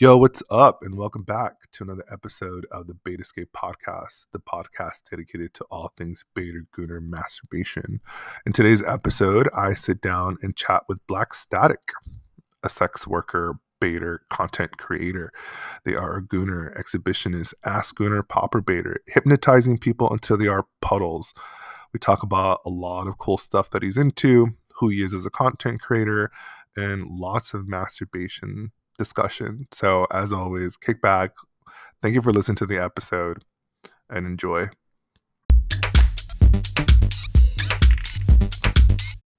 Yo, what's up? And welcome back to another episode of the Bate Escape podcast, the podcast dedicated to all things Bator Gooner masturbation. In today's episode, I sit down and chat with Black Statik, a sex worker, Bator content creator. They are a Gooner, exhibitionist, ass Gooner, popper Bator, hypnotizing people until they are puddles. We talk about a lot of cool stuff that he's into, who he is as a content creator, and lots of masturbation discussion. So, as always, kick back. Thank you for listening to the episode and enjoy.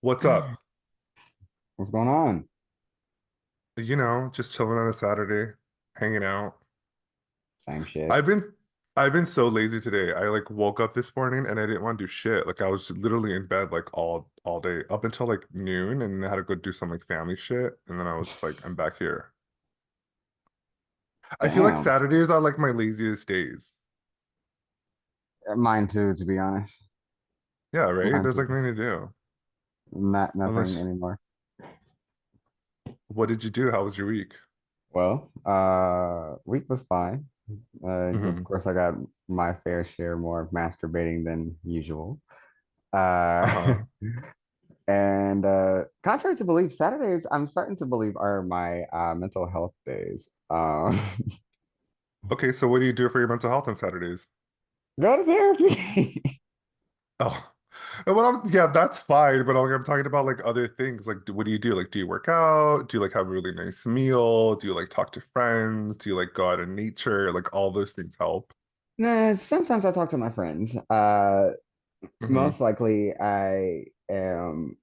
What's up? What's going on? Just chilling on a Saturday, hanging out. Same shit. I've been I've been so lazy today. I like woke up this morning and I didn't want to do shit. Like I was literally in bed like all day up until like noon and I had to go do some like family shit and then I was just like I'm back here. I feel like Damn. Saturdays are like my laziest days. Mine too, to be honest. Yeah, right? Mine There's like too. nothing to do. Not nothing Unless anymore. what did you do? How was your week? Well, week was fine. Of Hmm. course, I got my fair share more of masturbating than usual. Uh, Uh-huh. and contrary to belief, Saturdays I'm starting to believe are my mental health days. Okay, so what do you do for your mental health on Saturdays? Go to therapy. Oh, yeah, that's fine, but I'm talking about like other things. Like, what do you do? Like, do you work out? Do you like have a really nice meal? Do you like talk to friends? Do you like go out in nature? Like, all those things help. Nah, sometimes I talk to my friends. Hmm. Most likely I am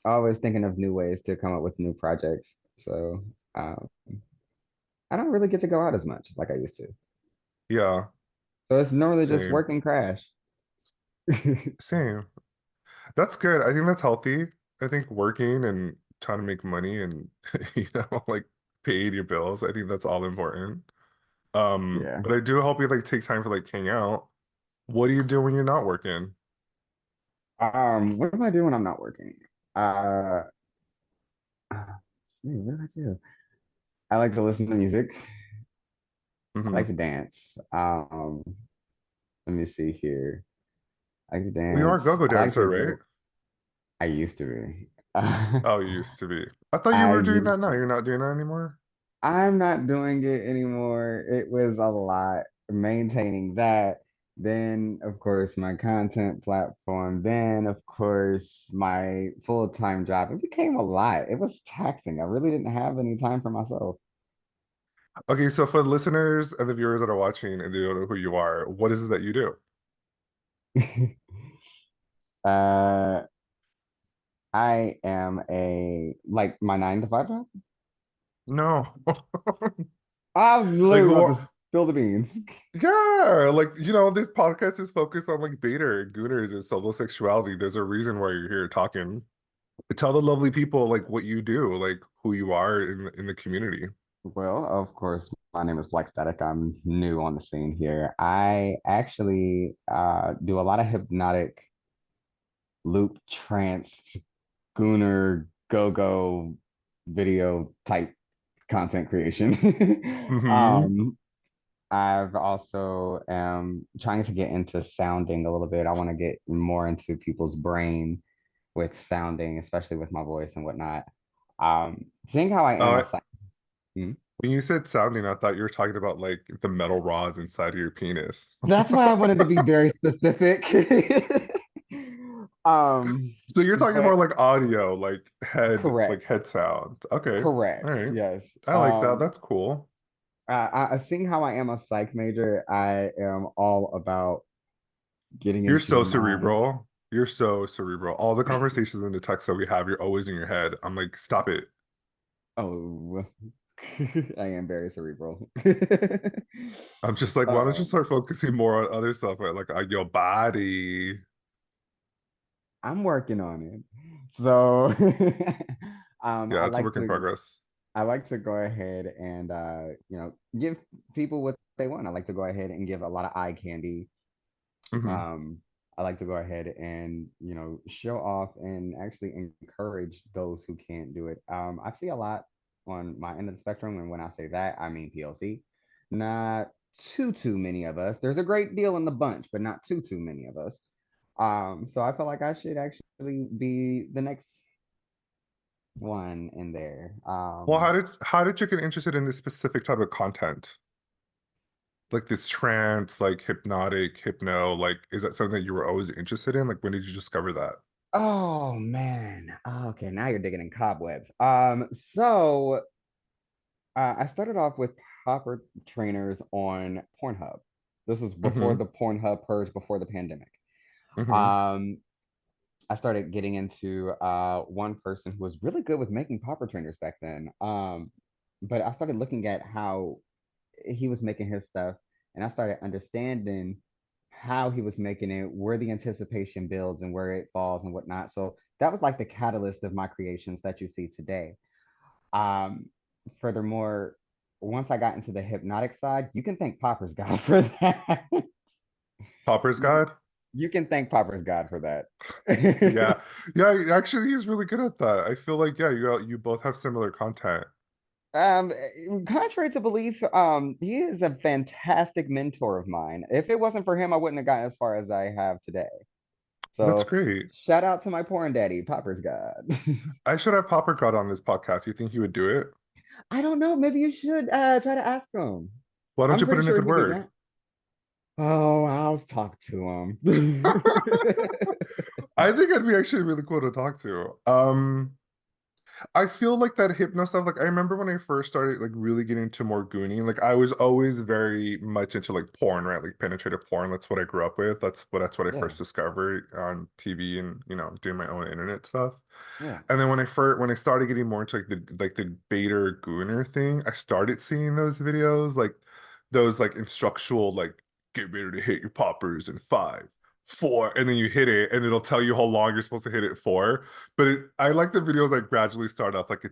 always thinking of new ways to come up with new projects. So um, I don't really get to go out as much like I used to. Yeah, So it's normally just same, work and crash. same. That's good. I think that's healthy. I think working and trying to make money and like pay your bills. I think that's all important. Yeah. But I do hope you like take time to like hang out. What do you do when you're not working? What do I do when I'm not working? Uh, let's see, what do I do? I like to listen to music. I like Hmm. to dance. Let me see here. I like to We are a dance. go-go I like dancer, to right? go. I used to be. Oh, you used to be. I thought you I were doing that used now. to. You're not doing that anymore? I'm not doing it anymore. It was a lot maintaining that. Then, of course, my content platform. Then, of course, my full-time job. It became a lot. It was taxing. I really didn't have any time for myself. Okay, so for the listeners and the viewers that are watching and they don't know who you are, what is it that you do? Uh, I am a like my 9 to 5 job. No. I was Like literally who about are to spill the beans. Yeah, like this podcast is focused on like beta and gooners and solo sexuality. There's a reason why you're here talking. Tell the lovely people like what you do, like who you are in the community. Well, of course, my name is Black Statik. I'm new on the scene here. I actually do a lot of hypnotic loop trance gooner go-go video type content creation. Hmm. um, I've also am trying to get into sounding a little bit. I want to get more into people's brain with sounding, especially with my voice and whatnot. Seeing how I am a Uh, psych. Hmm? when you said sounding, I thought you were talking about like the metal rods inside of your penis. That's why I wanted to be very specific. So you're talking But more like audio, like correct, head sound. Okay. All correct. right. Yes. I like that. That's cool. Seeing how I am a psych major, I am all about getting You're into the so mind. cerebral. You're so cerebral. All the conversations and the texts that we have, you're always in your head. I'm like, stop it. Oh, I am very cerebral. I'm just like, why don't you Um, start focusing more on other stuff, like your body? I'm working on it. So, Yeah, it's a work in progress. I like to go ahead and give people what they want. I like to go ahead and give a lot of eye candy. Hmm. Um, I like to go ahead and show off and actually encourage those who can't do it. I see a lot. on my end of the spectrum. And when I say that, I mean PLC. Not too many of us. There's a great deal in the bunch, but not too many of us. So I felt like I should actually be the next one in there. Well, how did you get interested in this specific type of content? Like this trance, like hypnotic, hypno, like is that something that you were always interested in? Like when did you discover that? Oh man. Okay, now you're digging in cobwebs. So I started off with proper trainers on Pornhub. This was before Mm-hmm. the Pornhub purge, before the pandemic. Mm-hmm. Um, I started getting into one person who was really good with making popper trainers back then. But I started looking at how he was making his stuff, and I started understanding how he was making it, where the anticipation builds and where it falls and whatnot. So that was like the catalyst of my creations that you see today. Um, Furthermore, once I got into the hypnotic side, you can thank Popper's God for that. Popper's you, Guide? you can thank Popper's God for Yeah. that. Yeah, actually he's really good at that. I feel like yeah, you both have similar content. Um, Contrary to belief, he is a fantastic mentor of mine. If it wasn't for him, I wouldn't have gotten as far as I have today. That's So great. shout out to my porn daddy, Popper's God. I should have Popper God on this podcast. You think he would do it? I don't know. Maybe you should try to ask him. Why don't I'm you put pretty in a sure good he'd be word? mad. Oh, I'll talk to him. I think it'd be actually really cool to talk to. I feel like that hypno stuff, like I remember when I first started like really getting into more gooning, like I was always very much into like porn, right? Like penetrative porn. That's what I grew up with. That's what I Yeah, first discovered on TV and doing my own internet stuff. yeah. And then when I started getting more into like the Bator Gooner thing, I started seeing those videos, like those like instructional like get ready to hit your poppers in five, four, and then you hit it and it'll tell you how long you're supposed to hit it for. But I like the videos that gradually start off like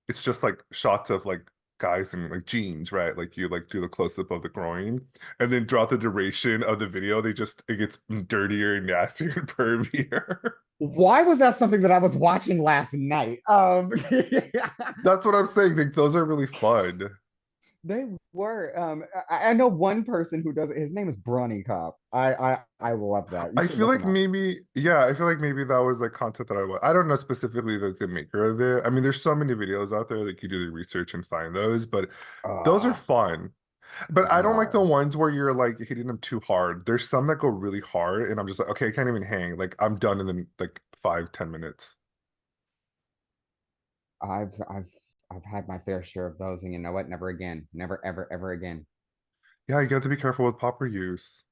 it's just like shots of like guys in like jeans, right? Like you like do the close up of the groin, and then throughout the duration of the video, it gets dirtier and nastier and pervier. Why was that something that I was watching last night? That's what I'm saying. Like those are really fun. They were. I know one person who does it. His name is Brawny Cop. I love that. You I should feel look like him up. maybe, yeah, I feel like maybe that was like content that I don't know specifically the maker of it. I mean, there's so many videos out there that you do the research and find those, but those are Uh, fun. But I they don't like the are. ones where you're like hitting them too hard. There's some that go really hard, and I'm just like, okay, I can't even hang. Like I'm done in like 5, 10 minutes. I've I've I've had my fair share of those, and you know what? Never again. Never ever again. Yeah, you have to be careful with popper use.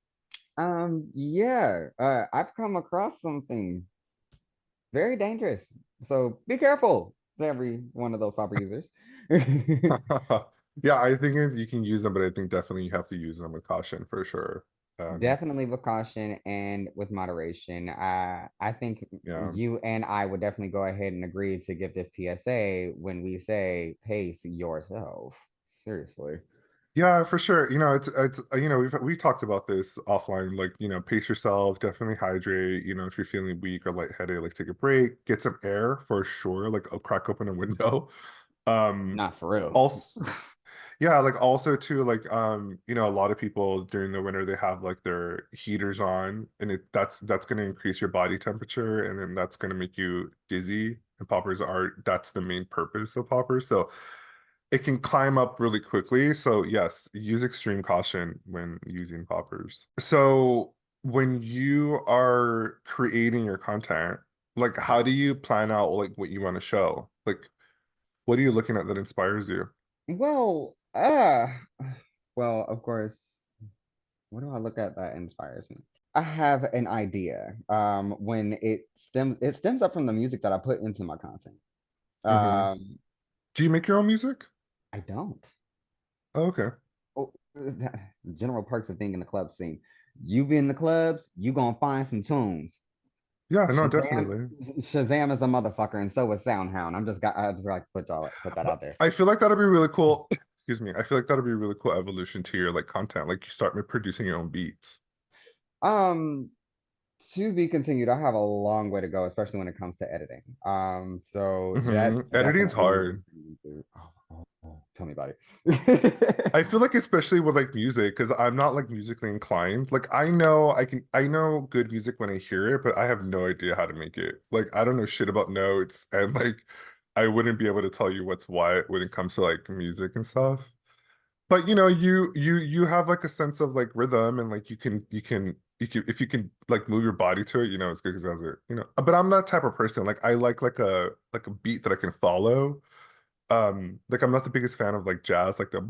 Yeah. I've come across something very dangerous. So be careful to every one of those proper users. Yeah, I think you can use them, but I think definitely you have to use them with caution for sure. Definitely with caution and with moderation. I think Yeah. you and I would definitely go ahead and agree to give this PSA when we say pace yourself. Seriously. Yeah, for sure. We've talked about this offline. Like, pace yourself, definitely hydrate. If you're feeling weak or lightheaded, like take a break, get some air for sure. Like, I'll crack open a window. Um, Not for real. also, yeah, like also too, like a lot of people during the winter they have like their heaters on, and that's going to increase your body temperature, and then that's going to make you dizzy. And that's the main purpose of poppers. So it can climb up really quickly. So yes, use extreme caution when using poppers. So when you are creating your content, like how do you plan out like what you want to show? Like what are you looking at that inspires you? Well, well, of course, what do I look at that inspires me? I have an idea. When it stems up from the music that I put into my content. Hmm. Um, Do you make your own music? I don't. Oh, okay. Oh, general perks of being in the club scene. You be in the clubs, you gonna find some tunes. Yeah, no, Shazam, definitely. Shazam is a motherfucker, and so is Soundhound. I just like to put that But out there. I feel like that'd be really cool. Excuse me. I feel like that'd be a really cool evolution to your like content. Like you start with producing your own beats. Um, to be continued. I have a long way to go, especially when it comes to editing. So that Editing's definitely will hard. continue to. Tell me about it. I feel like especially with like music, because I'm not like musically inclined. Like I know good music when I hear it, but I have no idea how to make it. Like I don't know shit about notes and like I wouldn't be able to tell you what's what when it comes to like music and stuff. But you have like a sense of like rhythm and like you can if you can like move your body to it, it's good because it has it. But I'm that type of person. Like I like a beat that I can follow. Like I'm not the biggest fan of like jazz, like the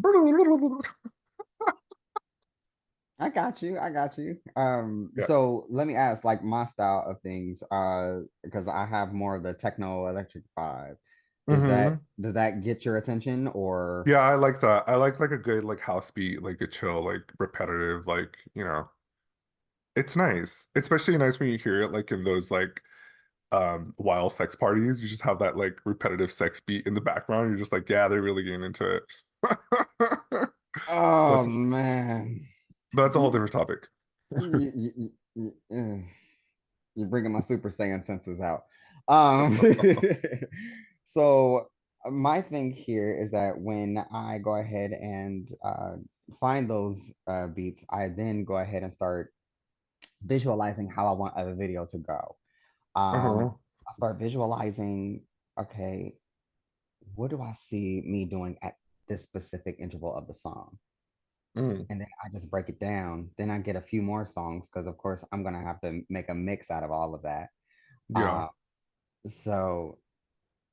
I got you. I got you. yeah. So let me ask, like my style of things, because I have more of the techno electric vibe. Does that get your attention or Yeah, I like that. I like a good like house beat, like a chill, like repetitive, like, it's nice. It's especially nice when you hear it like in those like wild sex parties. You just have that like repetitive sex beat in the background. You're just like, yeah, they're really getting into it. oh That's man. that's a whole You, different topic. you're bringing my Super Saiyan senses out. Um, so my thing here is that when I go ahead and find those beats, I then go ahead and start visualizing how I want the video to go. Uh-huh. I start visualizing, okay, what do I see me doing at this specific interval of the song? Mm. And then I just break it down. Then I get a few more songs because, of course, I'm gonna have to make a mix out of all of that. Yeah. Uh, so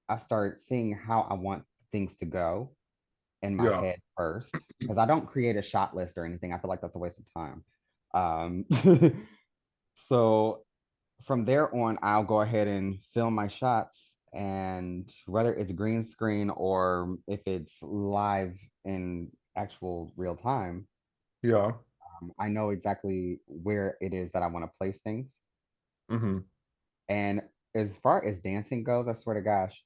I start seeing how I want things to go in my Yeah. head first because I don't create a shot list or anything. I feel like that's a waste of time. Um, so from there on, I'll go ahead and film my shots. And whether it's green screen or if it's live in actual real time, Yeah. I know exactly where it is that I want to place things. Hmm. And as far as dancing goes, I swear to gosh,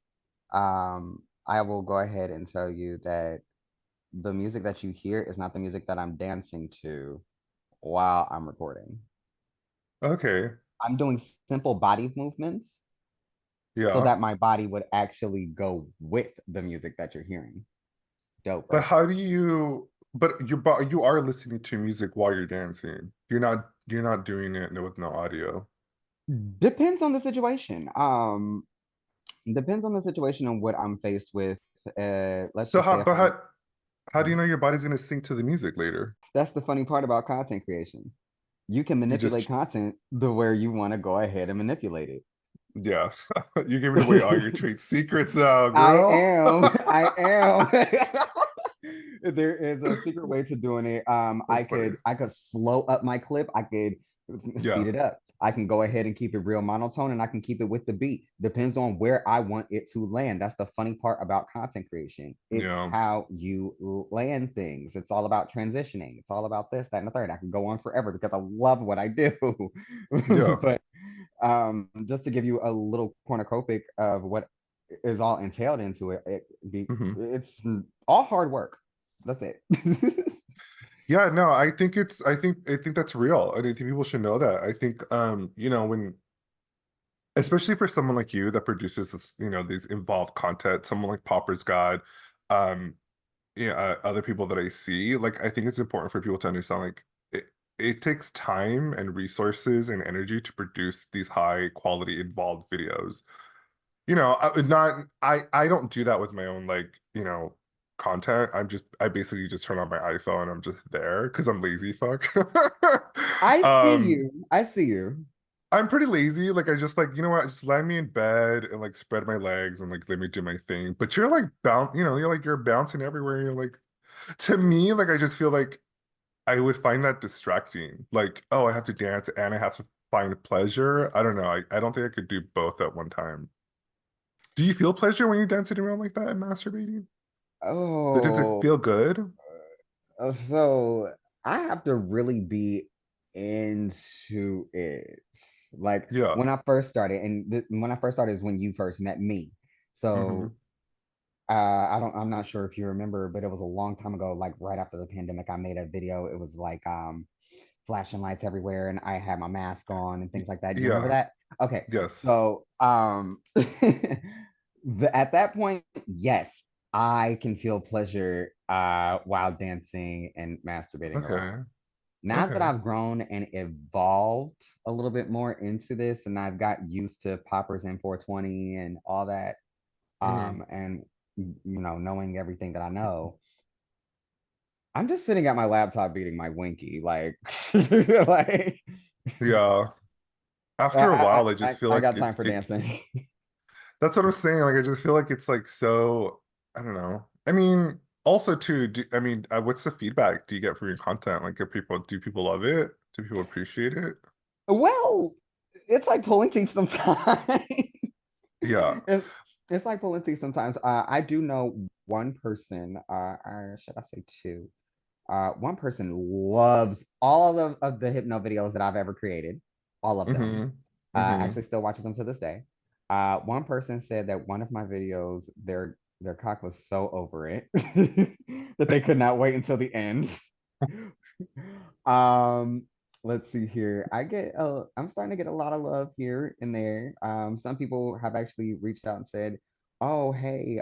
I will go ahead and tell you that the music that you hear is not the music that I'm dancing to while I'm recording. Okay. I'm doing simple body movements so Yeah. that my body would actually go with the music that you're hearing. Dope, But right? how do you, but you are listening to music while you're dancing. You're not doing it with no audio. Depends on the situation. Depends on the situation and what I'm faced with. Let's So just say how, if but I'm how do you know your body's gonna sync to the music later? that's the funny part about content creation. You can You manipulate just, content the where you want to go ahead and manipulate it. yeah, you're giving away all your trade secrets now, I girl. am. I am. There is a secret way to doing it. I That's funny. could slow up my clip. I could speed Yeah, it up. I can go ahead and keep it real monotone and I can keep it with the beat. Depends on where I want it to land. That's the funny part about content creation. It's yeah, how you land things. It's all about transitioning. It's all about this, that, and the third. I can go on forever because I love what I do. yeah. But just to give you a little cornucopia of what is all entailed into it, Hmm. it's all hard work. That's it. Yeah, no, I think that's real. And I think people should know that. I think when especially for someone like you that produces this, these involved content, someone like Popper's God, um, yeah, other people that I see, like I think it's important for people to understand like it takes time and resources and energy to produce these high quality involved videos. Not I don't do that with my own like, content. I basically just turn on my iPhone and I'm just there because I'm lazy fuck. I see Um you. I see you. I'm pretty lazy. Like I just like, you know what, just land me in bed and like spread my legs and like let me do my thing. But you're like you're bouncing everywhere. You're like to me, like I just feel like I would find that distracting. Like, oh, I have to dance and I have to find pleasure. I don't know. I don't think I could do both at one time. Do you feel pleasure when you're dancing around like that and masturbating? Does it Oh, feel good? so I have to really be into it. Like Yeah. when I first started, and when I first started is when you first met me. Hmm. So I'm not sure if you remember, but it was a long time ago, like right after the pandemic, I made a video. It was like flashing lights everywhere and I had my mask on and things like that. Do you remember Yeah. that? Okay. Yes. So at that point, yes. I can feel pleasure while dancing and masturbating alone. Okay. Now that Okay. I've grown and evolved a little bit more into this, and I've got used to poppers and 420 and all that, Hmm. and knowing everything that I know, I'm just sitting at my laptop beating my winky, like, like Yeah. I, After a I, while, I just I, feel I like got time for it dancing. that's what I'm saying. Like, I just feel like it's like so, I don't know. I mean, also too, I mean, what's the feedback do you get from your content? Like, do people love it? Do people appreciate it? Well, it's like pulling teeth sometimes. Yeah. it's, it's like pulling teeth sometimes. I do know one person, or should I say two? One person loves all of the hypno videos that I've ever created, all of them. Hmm. Hmm. Actually, still watches them to this day. One person said that one of my videos, their cock was so over it that they could not wait until the end. Um, let's see here. I'm starting to get a lot of love here and there. Some people have actually reached out and said, "Oh, hey,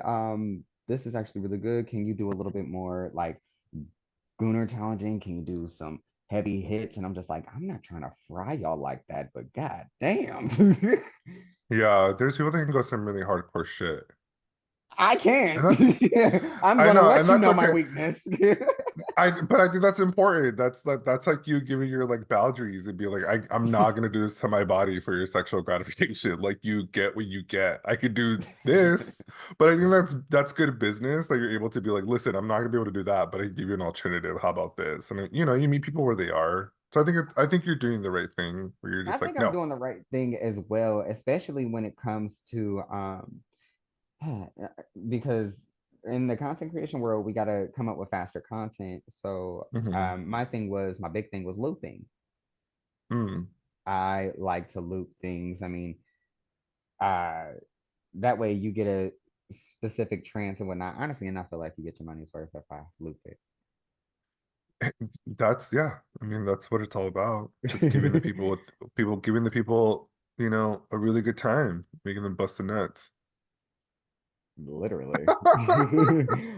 this is actually really good. Can you do a little bit more like Gooner challenging? Can you do some heavy hits?" And I'm just like, I'm not trying to fry y'all like that, but god damn. Yeah, there's people that can go some really hardcore shit. I And can't. that's I'm I gonna know, let and you that's know my okay. weakness. But I think that's important. That's like you giving your like boundaries and be like, I'm not gonna do this to my body for your sexual gratification. Like you get what you get. I could do this, but I think that's good business. Like you're able to be like, listen, I'm not gonna be able to do that, but I can give you an alternative. How about this? And you know, you meet people where they are. So I think you're doing the right thing where you're I just like, think I'm no. doing the right thing as well, especially when it comes to because in the content creation world, we got to come up with faster content. So Hmm. my big thing was looping. Mm. I like to loop things. I mean, uh, that way you get a specific trance and whatnot. Honestly, and I feel like you get your money's worth if I loop That's yeah. I mean, that's what it's all about. Just giving the it. people giving the people, you know, a really good time, making them bust the nuts. Literally.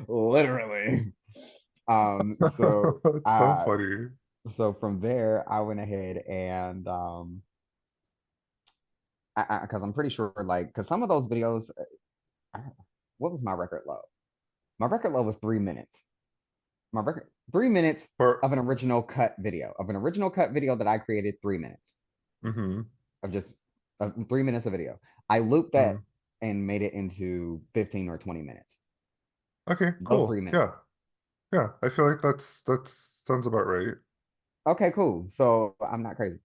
Literally. So It's so funny. from there I went ahead and because I'm pretty sure like because some of those videos I, what was my record low? My record low was 3 minutes. My record 3 minutes Or of an original cut video that I created, 3 minutes mm-hmm, of just 3 minutes of video. I looped that mm. and made it into 15 or 20 minutes. Okay, Those three cool. Yeah. minutes. Yeah. I feel like that's sounds about right. Okay, cool. So I'm not crazy.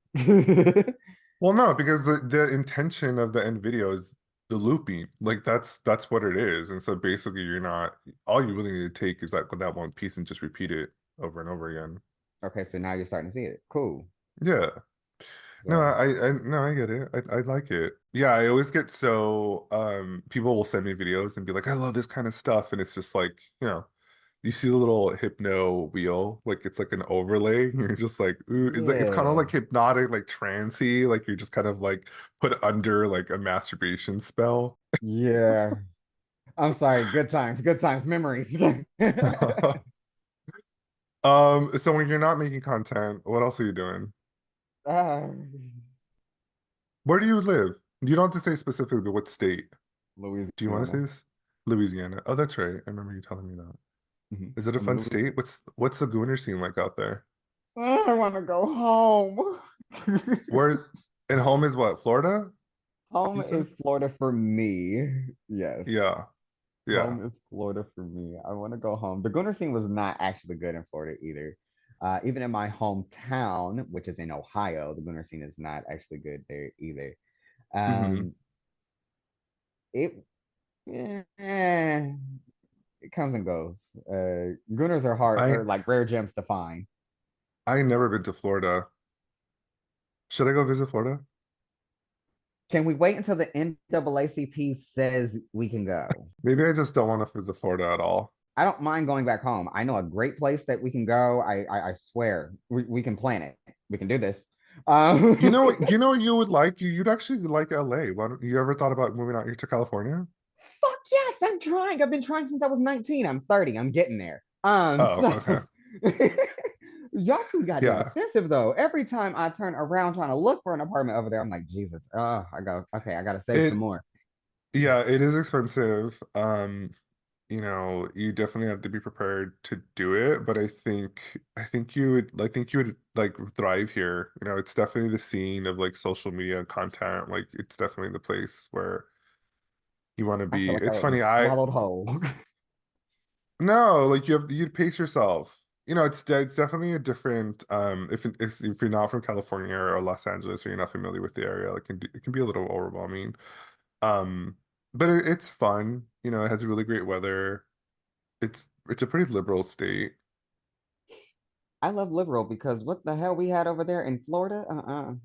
Well, no, because the intention of the end video is the looping. Like that's what it is. And so basically you're not all you really need to take is that one piece and just repeat it over and over again. Okay, so now you're starting to see it. Cool. Yeah. No, So I no, I get it. I like it. Yeah, I always get so people will send me videos and be like, I love this kind of stuff. And it's just like, you know, you see the little hypno wheel, like it's like an overlay. And you're just like, ooh, it's kind of yeah, like hypnotic, like trancey, like you're just kind of like put under like a masturbation spell. yeah. I'm sorry. Good times, memories. So when you're not making content, what else are you doing? uh, Where do you live? You don't have to say specifically, but what state? Do you want to say Louisiana. this? Louisiana. Oh, that's right. I remember you telling me that. Is it a I'm in fun Louisiana. state? What's the Gooner scene like out there? I want to go home. Where and home is what? Florida? Home You said? is Florida for me. Yes. Yeah. Yeah. Home is Florida for me. I want to go home. The Gooner scene was not actually good in Florida either. Even in my hometown, which is in Ohio, the Gooner scene is not actually good there either. Hmm. Um, it, eh, it comes and goes. Gooners are hard, I or like rare gems to find. I never been to Florida. Should I go visit Florida? Can we wait until the NAACP says we can go? Maybe I just don't want to visit Florida at all. I don't mind going back home. I know a great place that we can go. I swear we can plan it. We can do this. You know what you would like? You'd actually like LA. Why don't you ever thought about moving out here to California? Fuck yes, I'm trying. I've been trying since I was 19. I'm 30. I'm getting there. Oh, okay. So y'all too goddamn Yeah. expensive though. Every time I turn around trying to look for an apartment over there, I'm like, Jesus. Oh, okay, I gotta save some It more. yeah, it is expensive. You definitely have to be prepared to do it, but I think you would like thrive here. It's definitely the scene of like social media content. Like it's definitely the place where you want to I feel be. like I It's was funny, swallowed whole. no, like you pace yourself. It's definitely a different if you're not from California or Los Angeles or you're not familiar with the area, it can be a little overwhelming. Um, but it's fun. It has really great weather. It's a pretty liberal state. I love liberal because what the hell we had over there in Florida?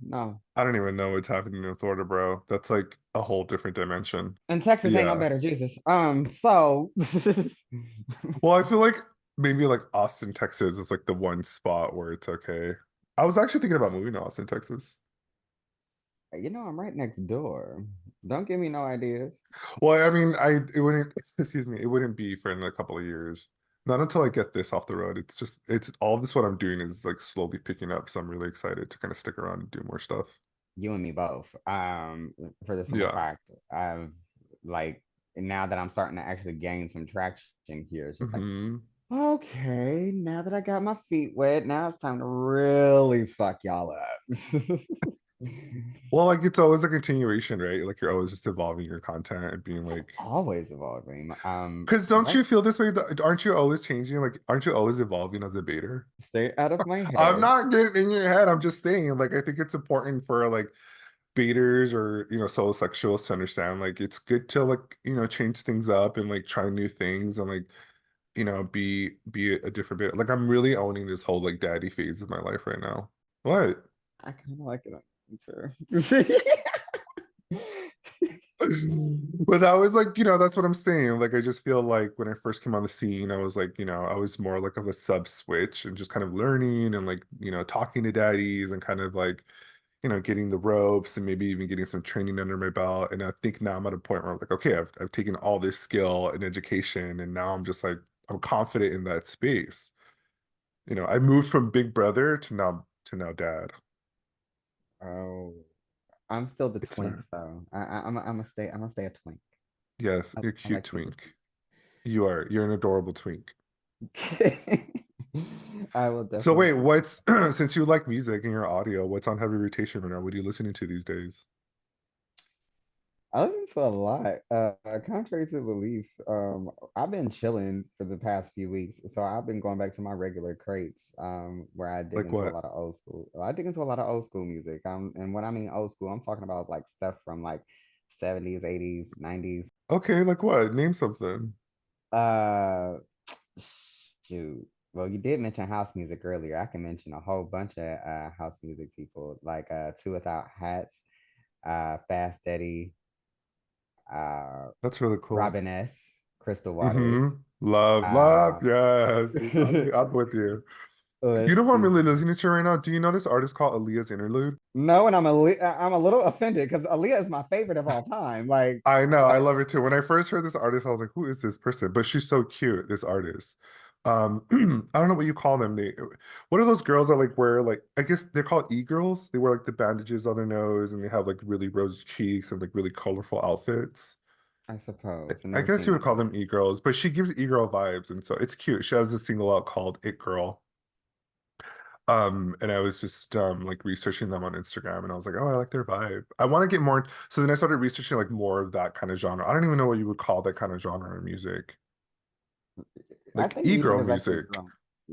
No. I don't even know what's happening in Florida, bro. That's like a whole different dimension. And Texas ain't no Yeah. better, Jesus. So Well, I feel like maybe like Austin, Texas is like the one spot where it's okay. I was actually thinking about moving to Austin, Texas. I'm right next door. Don't give me no ideas. Well, I mean, it wouldn't, excuse me, it wouldn't be for in a couple of years. Not until I get this off the road. It's all this what I'm doing is like slowly picking up. So I'm really excited to kind of stick around and do more stuff. You and me both. For the simple Yeah. fact, I've like now that I'm starting to actually gain some traction here, it's just like, Hmm. okay, now that I got my feet wet, now it's time to really fuck y'all up. Well, like it's always a continuation, right? Like you're always just evolving your content and being I'm like, always evolving. because don't Right, you feel this way? Aren't you always changing? Like, aren't you always evolving as a baiter? stay out of my I'm head. not getting in your head. I'm just saying, like, I think it's important for like baiters or solo sexuals to understand, like, it's good to like, change things up and like try new things and like, be a different bit. Like, I'm really owning this whole like daddy phase of my life right now. What? I kind of like it too. But that was like, that's what I'm saying. Like, I just feel like when I first came on the scene, I was like, I was more like of a sub switch and just kind of learning and like, talking to daddies and kind of like, getting the ropes and maybe even getting some training under my belt. And I think now I'm at a point where I'm like, okay, I've taken all this skill and education, and now I'm just like, I'm confident in that space. I moved from big brother to now dad. Oh, I'm still the It's twink, not, so I'm gonna stay a twink. yes, I, you're I cute like keeping twink. You're an adorable twink. it. I will So definitely wait, keep it. what's since you like music and your audio, what's on heavy rotation right now? What are you listening to these days? I listen to a lot. Contrary to belief, I've been chilling for the past few weeks, so I've been going back to my regular crates, where I dig Like into a what? lot of old school. I dig into a lot of old school music. And when I mean old school, I'm talking about like stuff from like 70s, 80s, 90s. Okay, like what? Name something. Uh, shoot. Well, you did mention house music earlier. I can mention a whole bunch of house music people, like Two Without Hats, Fast Eddie, uh, That's really cool. Robin S., Crystal Waters. Mm-hmm. Love, Uh, yes. I'm with you. You let's know who I'm see. really listening to right now? Do you know this artist called Aaliyah's Interlude? No, and I'm a little offended because Aaliyah is my favorite of all time. I know, I Like love her too. When I first heard this artist, I was like, who is this person? But she's so cute, this artist. I don't know what you call them. What are those girls that like wear like I guess they're called e-girls? They wear like the bandages on their nose and they have like really rosy cheeks and like really colorful outfits. I suppose I've I never guess seen you would one call of them e-girls, but she gives e-girl vibes, and so it's cute. She has a single out called It Girl. And I was just like researching them on Instagram and I was like, oh, I like their vibe. I want to get more. So then I started researching like more of that kind of genre. I don't even know what you would call that kind of genre of music. those. I Like think music e-girl is actually music. growing.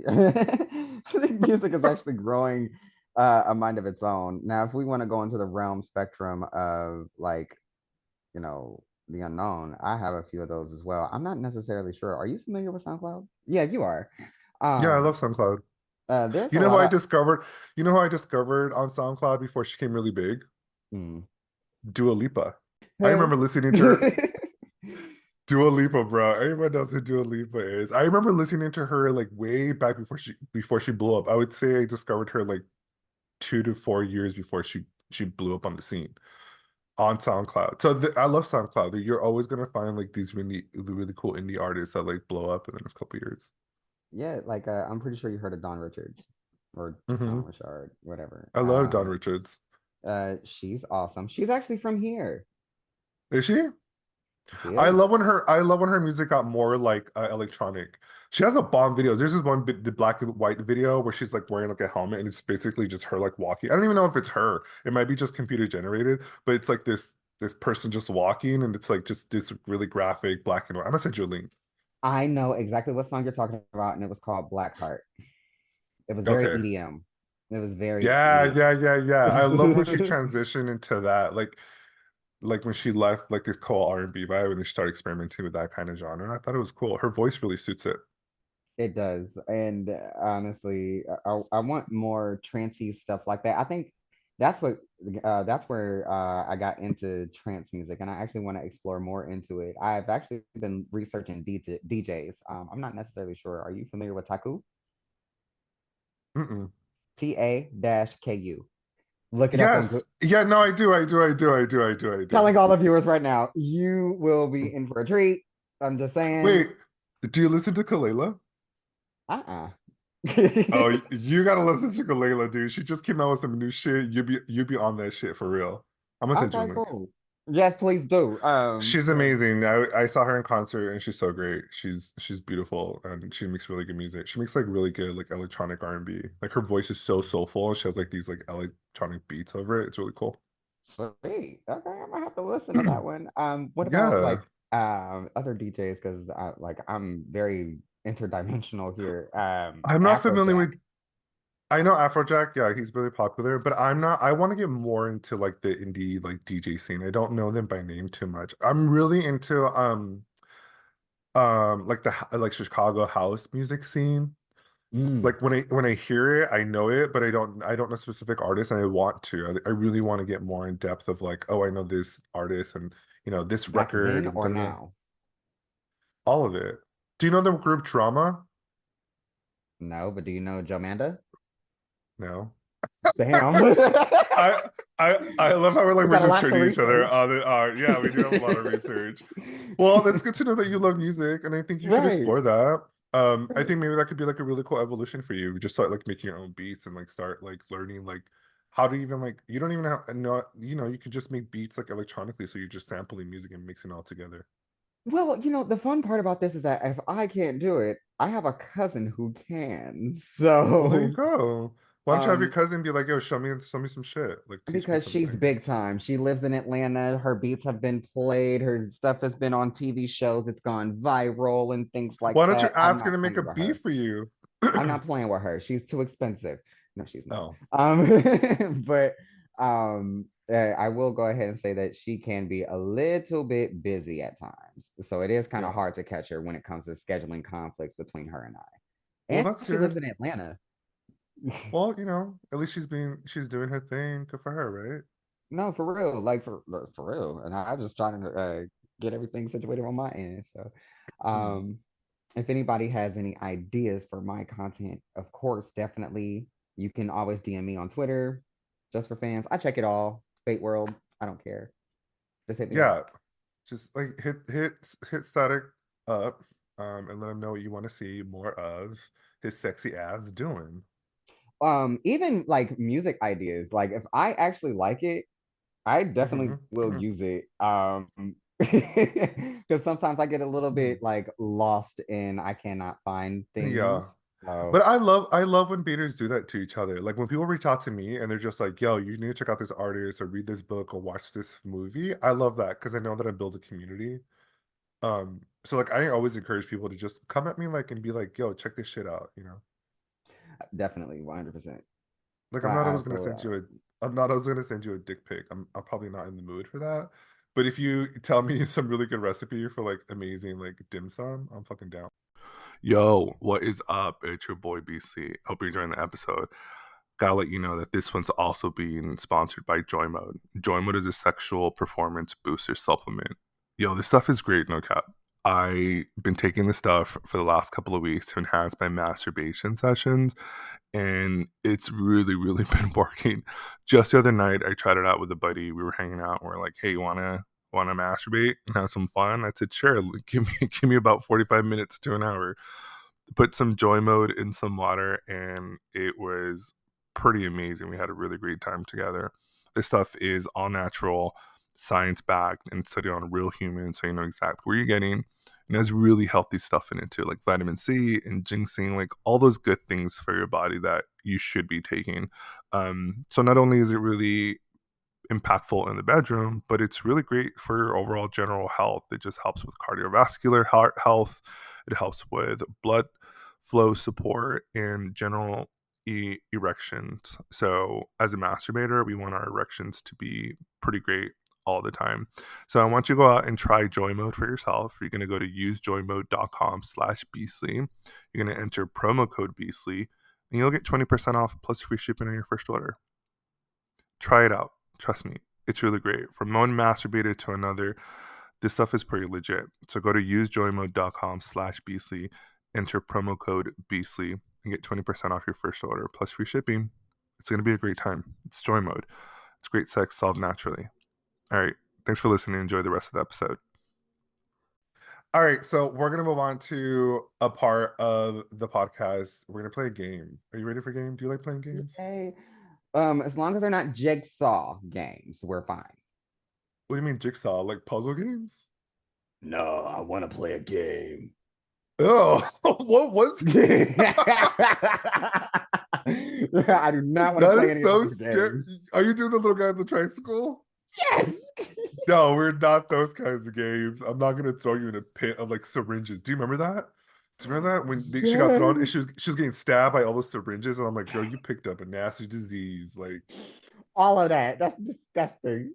I think music is actually growing a mind of its own. Now, if we want to go into the realm spectrum of like, the unknown, I have a few of those as well. I'm not necessarily sure. Are you familiar with SoundCloud? Yeah, you are. Yeah, I Um, love SoundCloud. there's You a know who lot I of discovered? You know who I discovered on SoundCloud before she came really big? hmm. Dua Lipa. I Hell remember listening to her. yeah. Dua Lipa, bro. Everyone knows who Dua Lipa is. I remember listening to her like way back before she blew up. I would say I discovered her like 2 to 4 years before she blew up on the scene. on SoundCloud. So I love SoundCloud. You're always gonna find like these really cool indie artists that like blow up in the next couple years. Yeah, like I'm pretty sure you heard of Dawn Richards or Dawn Hmm. Richard, whatever. I love Don Richards. She's awesome. She's actually from here. Is she? She is. I love when her music got more like electronic. She has a bomb videos. There's this one the black and white video where she's like wearing like a helmet and it's basically just her like walking. I don't even know if it's her. It might be just computer generated, but it's like this person just walking and it's like just this really graphic black and white. I'm gonna send you a link. I know exactly what song you're talking about, and it was called Blackheart. It was very Okay. EDM. It was very Yeah, yeah, yeah, yeah. I love when she EDM. transitioned into that. Like when she left like this cool R&B vibe and she started experimenting with that kind of genre. And I thought it was cool. Her voice really suits it. It does. And honestly, I want more trancey stuff like that. I think that's what that's where I got into trance music, and I actually want to explore more into it. I've actually been researching DJs. I'm not necessarily sure. Are you familiar with Taku? Mm-mm. TAKU. Look it up on Yes. Google. Yeah, no, I do. Telling all the viewers right now, you will be in for a treat. I'm just saying. Wait, do you listen to Kalela? Uh-uh. Oh, you gotta listen to Kalela, dude. She just came out with some new shit. You be on that shit for real. I'm gonna send you a Okay, link. cool. Yes, please do. She's Because amazing. I saw her in concert and she's so great. She's beautiful and she makes really good music. She makes like really good like electronic R&B. Like her voice is so soulful. She has like these like electronic beats over it. It's really cool. sweet. Okay, I'm gonna have to listen to that one. What about Yeah. like other DJs? Because I'm very interdimensional here. I'm not familiar Afrojack. with I know Afrojack, yeah, he's really popular, but I'm not I want to get more into like the indie like DJ scene. I don't know them by name too much. I'm really into like like Chicago house music scene. Mm, Like when I hear it, I know it, but I don't know specific artists and I want to. I really want to get more in depth of like, oh, I know this artist and this back record then and or da, da, da. now? All of it. Do you know the group Drama? No, but do you know Jomanda? No. Damn. I I love how We we're got a just lot to turning each other research. on the yeah, we do have a lot of research. Well, that's good to know that you love music, and I think you should Right. explore that. I Right. think maybe that could be like a really cool evolution for you. Just start like making your own beats and like start like learning like how to even like you don't even have no you could just make beats like electronically, so you're just sampling music and mixing it all together. Well, the fun part about this is that if I can't do it, I have a cousin who can. Well, there you So, go. Why don't you have your um, cousin be like, yo, show me some shit, like teach me because some she's big things. time. She lives in Atlanta. Her beats have been played. Her stuff has been on TV shows. It's gone viral and things like Why don't you that. I'm ask her not to make a playing with beat her. for you? I'm not playing with her. She's too expensive. No, she's not. Oh, But I will go ahead and say that she can be a little bit busy at times. So it is kind of yeah. hard to catch her when it comes to scheduling conflicts between her and I. Well, And that's she lives good. in Atlanta. Well, at least she's doing her thing. Good for her, right? No, for real, like for real. And I'm just trying to get everything situated on my end. So, Hmm. um, if anybody has any ideas for my content, of course, definitely you can always DM me on Twitter, just for fans. I check it all. Fate World, I don't care. Just hit me up. Yeah, just like hit Static up, and let him know what you want to see more of his sexy ass doing. Even like music ideas, like if I actually like it, I definitely Hmm. will use it. Because sometimes I get a little bit like lost and I cannot find Yeah. things. So But I love when beaters do that to each other. Like when people reach out to me and they're just like, "Yo, you need to check out this artist or read this book or watch this movie." I love that because I know that I build a community. So like I always encourage people to just come at me like and be like, "Yo, check this shit out." definitely 100%. Like I feel I'm not always gonna send you a dick pic. I'm probably not in the mood for that. But if you tell me some really good recipe for like amazing like dim sum, I'm fucking down. Yo, what is up? It's your boy BC. Hope you're enjoying the episode. Gotta let you know that this one's also being sponsored by JOYMODE. JOYMODE is a sexual performance booster supplement. Yo, this stuff is great, no cap. I've been taking this stuff for the last couple of weeks to enhance my masturbation sessions, and it's really, really been working. Just the other night, I tried it out with a buddy. We were hanging out. And we're like, "Hey, you wanna masturbate and have some fun?" I said, "Sure. Give me about 45 minutes to an hour." Put some JOYMODE in some water, and it was pretty amazing. We had a really great time together. This stuff is all natural, science backed, and studied on real humans, so you know exactly what you're getting. And it has really healthy stuff in it too, like vitamin C and ginseng, like all those good things for your body that you should be taking. So not only is it really impactful in the bedroom, but it's really great for your overall general health. It just helps with cardiovascular heart health. It helps with blood flow support and general erections. So, as a masturbator, we want our erections to be pretty great all the time. So, I want you to go out and try JOYMODE for yourself. You're going to go to usejoymode.com/beastly. You're going to enter promo code beastly, and you'll get 20% off plus free shipping on your first order. Try it out. Trust me, it's really great. From one masturbator to another, this stuff is pretty legit. So go to usejoymode.com/beastly, enter promo code beastly, and get 20% off your first order plus free shipping. It's going to be a great time. It's JOYMODE. It's great sex solved naturally. All right. Thanks for listening. Enjoy the rest of the episode. All right. So we're going to move on to a part of the podcast. We're going to play a game. Are you ready for a game? Do you like playing games? Yay. As long as they're not jigsaw games, we're fine. What do you mean jigsaw? Like puzzle games? No, I want to play a game. Oh, what was I do not want to that play is any of so those scary. games. Are you doing the little guy on the tricycle? Yes. No, we're not those kinds of games. I'm not gonna throw you in a pit of like syringes. Do you remember that? Do you remember that when she got thrown and Yes. she was getting stabbed by all those syringes, and I'm like, girl, you picked up a nasty disease. Like, All of that. That's disgusting.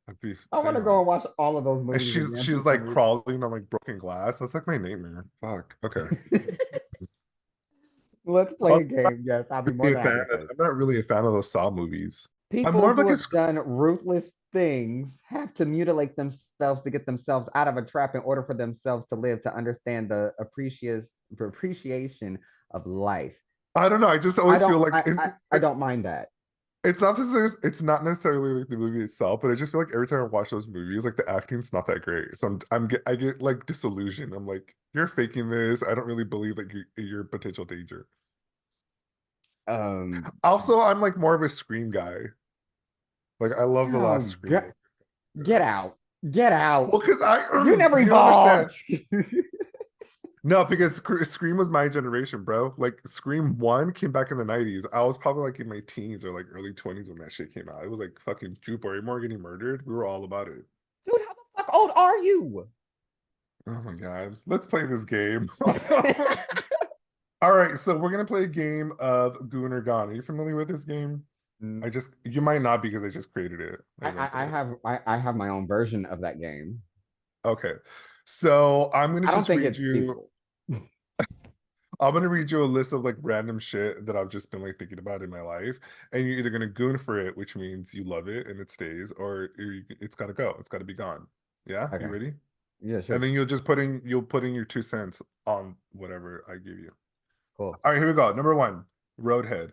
I'd be I want to go damn. and watch all of those And movies again she for was some like reason. crawling on like broken glass. That's like my nightmare. Fuck. Okay. Let's play I'm a game. Yes, I'll be more really a than fan happy to play. I'm not really a fan of those Saw movies. I'm People more of who like a have done ruthless things have to mutilate themselves to get themselves out of a trap in order for themselves to live, to understand the appreciation of life. I don't know. I just I always feel don't like I don't mind that. it's not necessarily like the movie itself, but I just feel like every time I watch those movies, like the acting's not that great. So I get like disillusioned. I'm like, you're faking this. I don't really believe like you're a potential danger. Um Also, I'm like more of a Scream guy. Like I love the last oh, Scream. get out. Get out. Well, because You never do you understand? evolved. No, because Scream was my generation, bro. Like Scream 1 came back in the 90s. I was probably like in my teens or like early 20s when that shit came out. It was like fucking Drew Barrymore getting murdered. We were all about it. Dude, how the fuck old are you? Oh my God. Let's play this game. All right, so we're gonna play a game of Goon or Gone. Are you familiar with this game? You might not because I just created it. I rented it. I have my own version of that game. Okay. So I'm gonna I don't just think read it's you feasible. I'm gonna read you a list of like random shit that I've just been like thinking about in my life, and you're either gonna goon for it, which means you love it and it stays, or it's gotta go. It's gotta be gone. Yeah, you Okay. ready? Yeah, And sure. then you'll put in your 2 cents on whatever I give you. Cool. All right, here we go. Number one, Roadhead.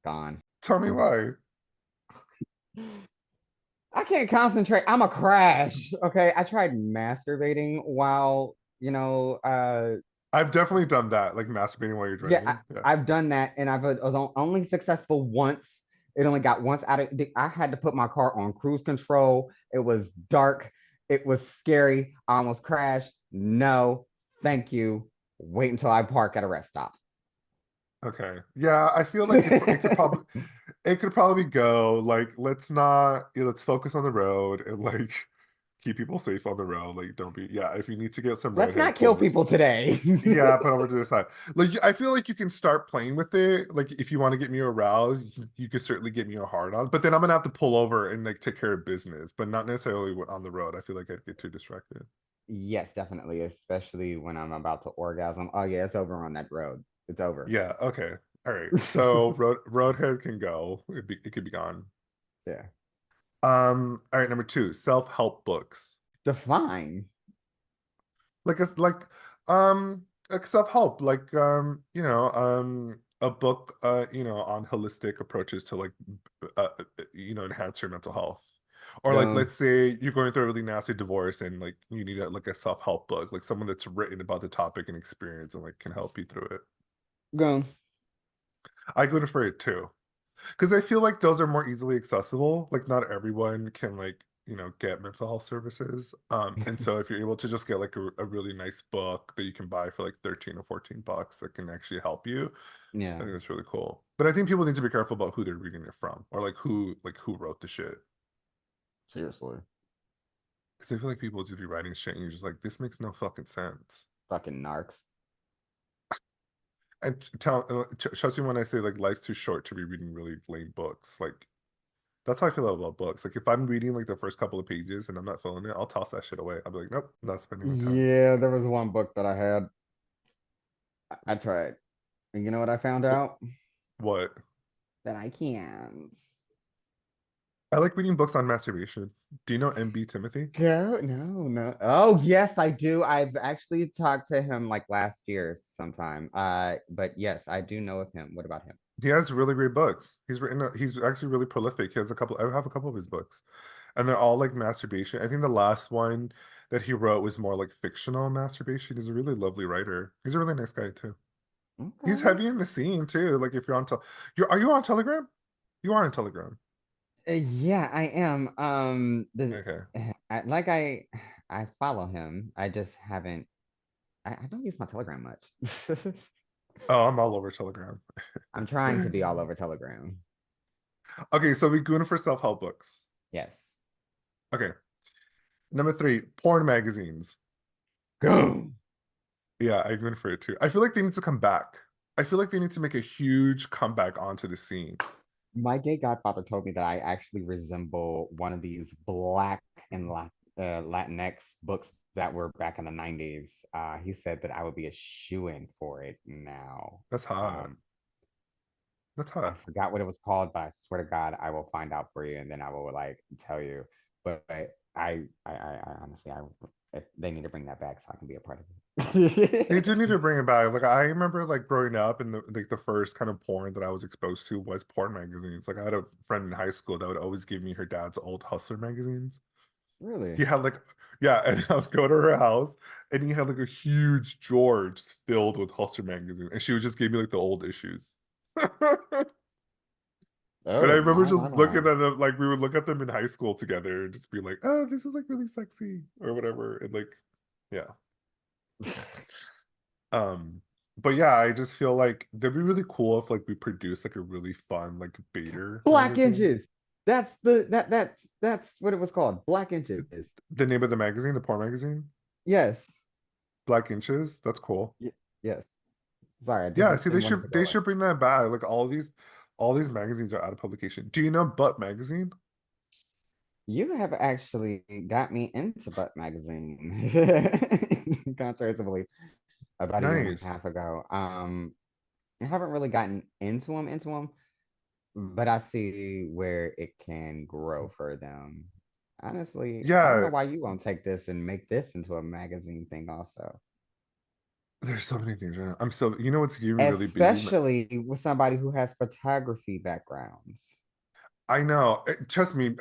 Gone. Tell me why. I can't concentrate. I'm a crash. Okay. I tried masturbating while, I've definitely done that, like masturbating while you're yeah, driving. Yeah. I've done that and I was only successful once. It only got once out of I had to put my car on cruise control. It was dark. It was scary. I almost crashed. No, thank you. Wait until I park at a rest stop. Okay. Yeah, I feel like it could probably go like let's focus on the road and like keep people safe on the road. Like don't be yeah, if you need to get some Let's redhead, not pull kill over. people today. Yeah, put over to the side. Like I feel like you can start playing with it. Like if you want to get me aroused, you can certainly get me a hard on. But then I'm gonna have to pull over and like take care of business, but not necessarily on the road. I feel like I'd get too distracted. Yes, definitely, especially when I'm about to orgasm. Oh yeah, it's over on that road. It's over. Yeah, okay. All right. So roadhead can go. It could be gone. Yeah. All right, number two, self-help books. Define. Like it's like self-help, like a book on holistic approaches to like enhance your mental health. Or like Goon. let's say you're going through a really nasty divorce and like you need like a self-help book, like someone that's written about the topic and experience and like can help you through it. Goon. I go to for it too. Because I feel like those are more easily accessible. Like not everyone can like, get mental health services. And so if you're able to just get like a really nice book that you can buy for like 13 or 14 bucks that can actually help you, I Yeah, think that's really cool. But I think people need to be careful about who they're reading it from or like who wrote the shit. seriously. Because I feel like people just be writing shit and you're just like, this makes no fucking sense. Fucking narcs. And trust me when I say like life's too short to be reading really lame books. Like that's how I feel about books. Like if I'm reading like the first couple of pages and I'm not feeling it, I'll toss that shit away. I'll be like, nope, not spending my time. Yeah, there was one book that I had. I tried. And you know what I found Wh- out? What? That I can't. I like reading books on masturbation. Do you know MB Timothy? Go, no, no. Oh, yes, I do. I've actually talked to him like last year sometime. But yes, I do know of him. What about him? He has really great books. He's actually really prolific. He has a couple, I have a couple of his books, and they're all like masturbation. I think the last one that he wrote was more like fictional masturbation. He's a really lovely writer. He's a really nice guy too. He's Okay. heavy in the scene too. Like if you're on, are you on Telegram? You are on Telegram. Yeah, I am. Okay. I follow him. I just haven't. I don't use my Telegram much. Oh, I'm all over Telegram. I'm trying to be all over Telegram. Okay, so we going for self-help books. Yes. Okay. Number three, porn magazines. Go. Yeah, I'm going for it too. I feel like they need to come back. I feel like they need to make a huge comeback onto the scene. My gay godfather told me that I actually resemble one of these black and Latinx books that were back in the 90s. He said that I would be a shoo-in for it now. That's hot. That's I hot. forgot what it was called, but I swear to God, I will find out for you and then I will like tell you. But I honestly, if they need to bring that back so I can be a part of They do it. need to bring it back. Like I remember like growing up and the first kind of porn that I was exposed to was porn magazines. Like I had a friend in high school that would always give me her dad's old Hustler magazines. Really? He had like yeah, and I would go to her house and he had like a huge drawer just filled with Hustler magazines. And she would just give me like the old issues. And I Oh remember my just looking my. at them, like we would look at them in high school together and just be like, oh, this is like really sexy or whatever. And like, yeah. Um, but yeah, I just feel like that'd be really cool if like we produce like a really fun like Bader Black magazine. inches. That's what it was called. Black inches. The name of the magazine, the porn magazine, Yes. Black Inches. That's cool. Yes. Sorry, I Yeah, didn't see, they didn't want to should take it they away. should bring that back. Like all these magazines are out of publication. Do you know Butt Magazine? You have actually got me into Butt Magazine, contrary to belief, about a year and a Nice. half ago. I haven't really gotten into them, but I see where it can grow for them. Honestly, I don't know Yeah, why you won't take this and make this into a magazine thing also. there's so many things right now. I'm so you know what's keeping me really busy? Especially with somebody who has photography backgrounds. I know. Trust me,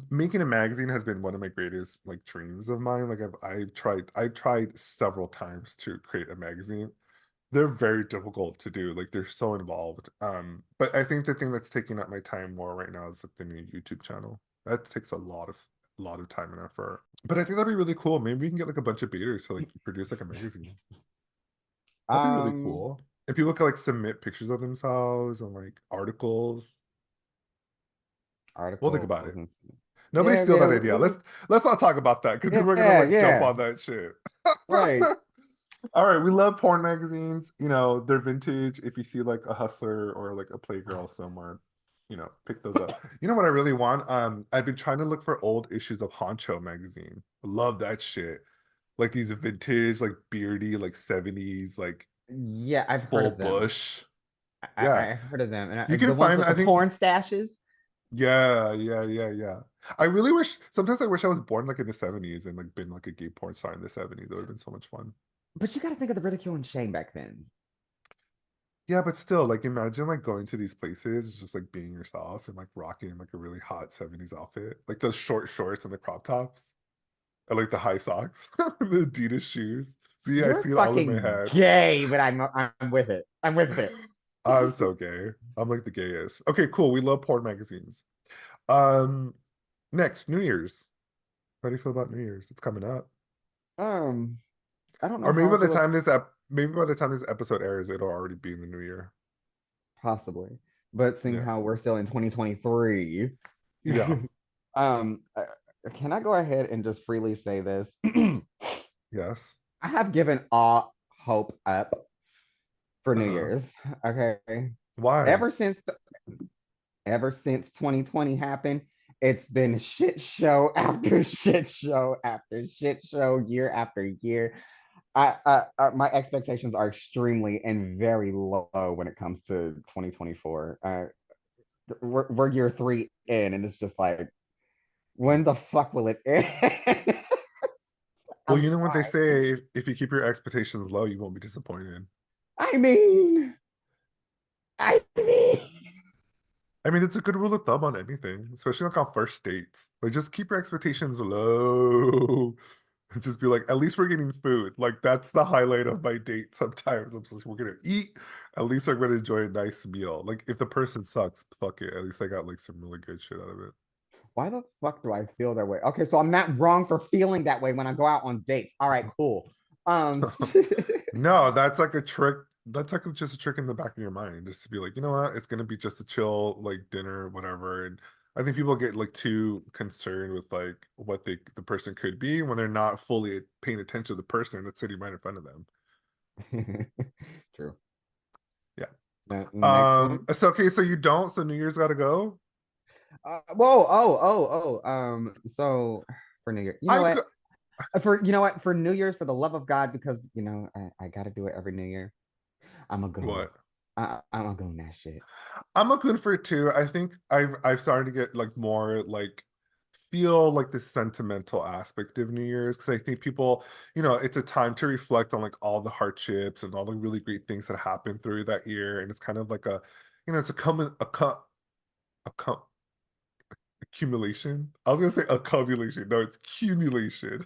making a magazine has been one of my greatest like dreams of mine. Like I tried several times to create a magazine. They're very difficult to do. Like they're so involved. But I think the thing that's taking up my time more right now is like the new YouTube channel. That takes a lot of time and effort. But I think that'd be really cool. Maybe we can get like a bunch of baiters to like produce like a magazine. That'd be really Um, cool. And people could like submit pictures of themselves and like articles. We'll think about Articles it. and Nobody yeah, steal yeah, that idea. Let's not talk about that because people are gonna yeah, like jump yeah, on that shit. right. All right, we love porn magazines. They're vintage. If you see like a Hustler or like a Playgirl somewhere, pick those up. You know what I really want? I've been trying to look for old issues of Honcho magazine. Love that shit. Like these vintage, like beardy, like 70s, like Yeah, I've heard full of them. bush. I, Yeah. I've heard of them, and You the can ones find with the I think porn stashes. Yeah, yeah, yeah, yeah. I really wish sometimes I wish I was born like in the 70s and like been like a gay porn star in the 70s. That would have been so much fun. But you got to think of the ridicule and shame back then. Yeah, but still, like imagine like going to these places, just like being yourself and like rocking like a really hot 70s outfit. Like those short shorts and the crop tops. And like the high socks, the Adidas shoes. See, I You're see it all in my fucking head. gay, but I'm with it. I'm with it. I'm so gay. I'm like the gayest. Okay, cool. We love porn magazines. Um, next, New Year's. How do you feel about New Year's? It's coming up. Um, I don't know Or maybe how by I the feel time maybe by the time this episode airs, it'll already be in the new year. possibly, but seeing Yeah. how we're still in 2023, Yeah. um, uh, can I go ahead and just freely say this? I Yes. have given all hope up for New Uh-huh. Year's. Okay, Why? ever since ever since 2020 happened, it's been shit show after shit show after shit show, year after year. My expectations are extremely and very low when it comes to 2024. We're year three in, and it's just like, when the fuck will it end? Well, I'm you know what they sorry. say, if you keep your expectations low, you won't be disappointed. I mean, I mean, I mean, it's a good rule of thumb on anything, especially like on first dates. Like, just keep your expectations low. Just be like, at least we're getting food. Like, that's the highlight of my date sometimes. I'm just like, we're gonna eat. At least I'm gonna enjoy a nice meal. Like, if the person sucks, fuck it. At least I got like some really good shit out of it. why the fuck do I feel that way? Okay, so I'm not wrong for feeling that way when I go out on dates. All right, cool. Um, No, that's like a trick. That's like just a trick in the back of your mind, just to be like, you know what? It's gonna be just a chill like dinner, whatever. And I think people get like too concerned with like what the person could be when they're not fully paying attention to the person that's sitting right in front of them. true. Yeah. The next one. So okay, so you don't, so New Year's gotta go. Whoa, so for New Year, you know I what? go For New Year's, for the love of God, because I gotta do it every New Year. I'm a goon. what? I'm a goon that shit. I'm looking for it too. I think I've started to get like more like feel like the sentimental aspect of New Year's because I think people, it's a time to reflect on like all the hardships and all the really great things that happened through that year, and it's kind of like it's a common a cum accumulation. I was gonna say accumulation. No, it's accumulation.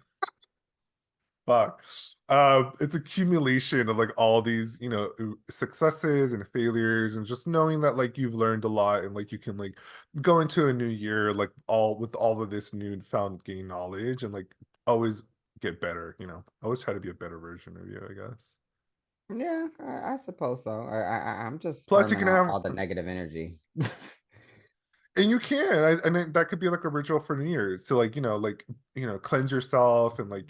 Fuck. It's accumulation of like all these, successes and failures, and just knowing that like you've learned a lot and like you can like go into a new year like all of this newfound gain knowledge and like always get better. Always try to be a better version of you, I guess. Yeah, I suppose so. I'm just Plus, you firming can out have, all the negative energy. and you can, and then that could be like a ritual for New Year's to like cleanse yourself and like